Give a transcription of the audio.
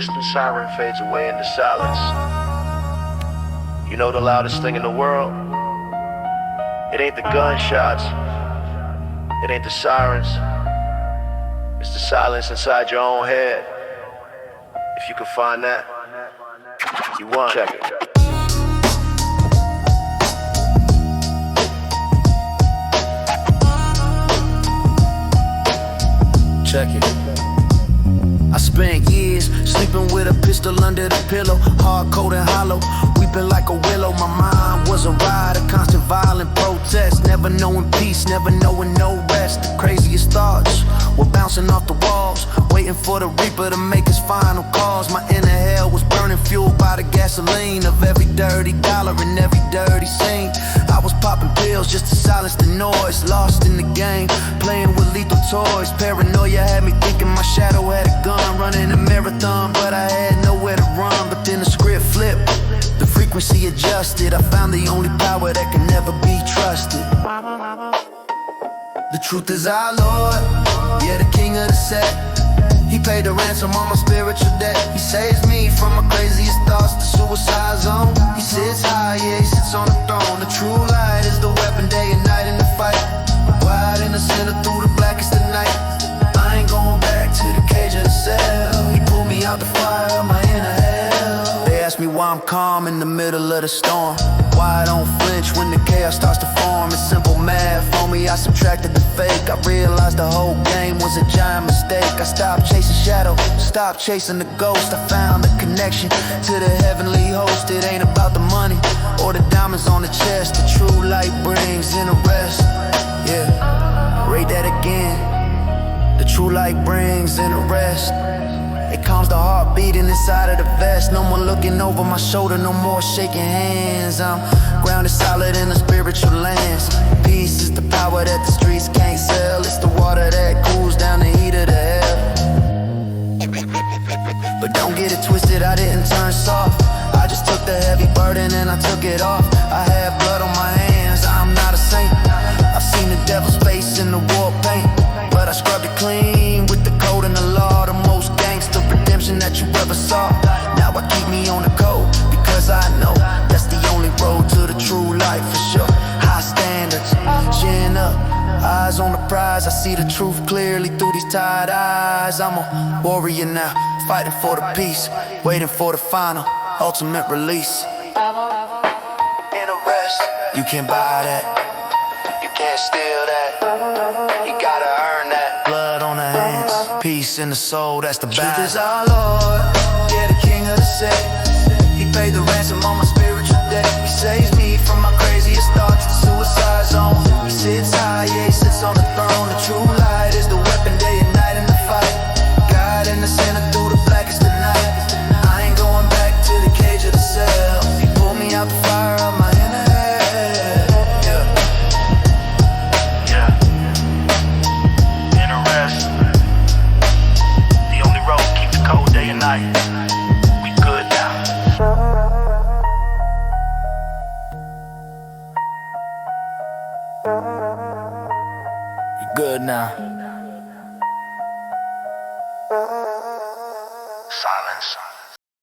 distant siren fades away into silence. You know the loudest thing in the world? It ain't the gunshots, it ain't the sirens. It's the silence inside your own head. If you can find that, you won. Check it. Check it. I spent years sleeping with a pistol under the pillow, hard, cold, and hollow, weeping like a willow. My mind was a riot, a constant violent protest, never knowing peace, never knowing no rest. The craziest thoughts were bouncing off the walls, waiting for the reaper to make his final calls. My inner hell was burning, fueled by the gasoline of every dirty dollar and every dirty scene. I was popping pills just to silence the noise, lost in the game, playing with lethal toys. Paranoia had me thinking my shadow had a gun, running a marathon, but I had nowhere to run. But then the script flipped, the frequency adjusted. I found the only power that can never be trusted. The truth is our Lord, yeah, the king of the set. He paid the ransom on my spiritual debt. He saves me from my craziest thoughts, the suicide zone. He sits high, yeah, he sits on the throne. The true light is the weapon day and night in the fight. Wide in the center through the blackest of night. I ain't going back to the cage of the cell. He pulled me out the fire, my inner hell. They ask me why I'm calm in the middle of the storm, why I don't flinch when the chaos starts to form. It's simple math, for me I subtracted the fake. I realized the whole game was a giant mistake. I stopped chasing shadow, stopped chasing the ghost. I found a connection to the heavenly host. It ain't about the money or the diamonds on the chest. The true light brings inner rest. Yeah, rate that again. The true light brings inner rest. It calms the heart beating inside of the vest. No more looking over my shoulder, no more shaking hands. I'm grounded solid in the spiritual lands. Peace is the power that the streets can't sell. It's the water that cools down the heat of the hell. But don't get it twisted, I didn't turn soft. I just took the heavy burden and I took it off. I had blood on my hands, I'm not a saint. I've seen the devil's face in the war paint, but I scrubbed it clean with the code and the law. The most gangster redemption that you ever saw. Now I keep me on the code, because I know that's the only road to the true life for sure. High standards, chin up, eyes on the prize. I see the truth clearly through these tired eyes. I'm a warrior now, fighting for the peace, waiting for the final, ultimate release. Inner rest, you can't buy that, you can't steal that, you gotta earn that. Blood on the hands, peace in the soul, that's the battle. Truth is our Lord, yeah, the king of the set. He paid the ransom on my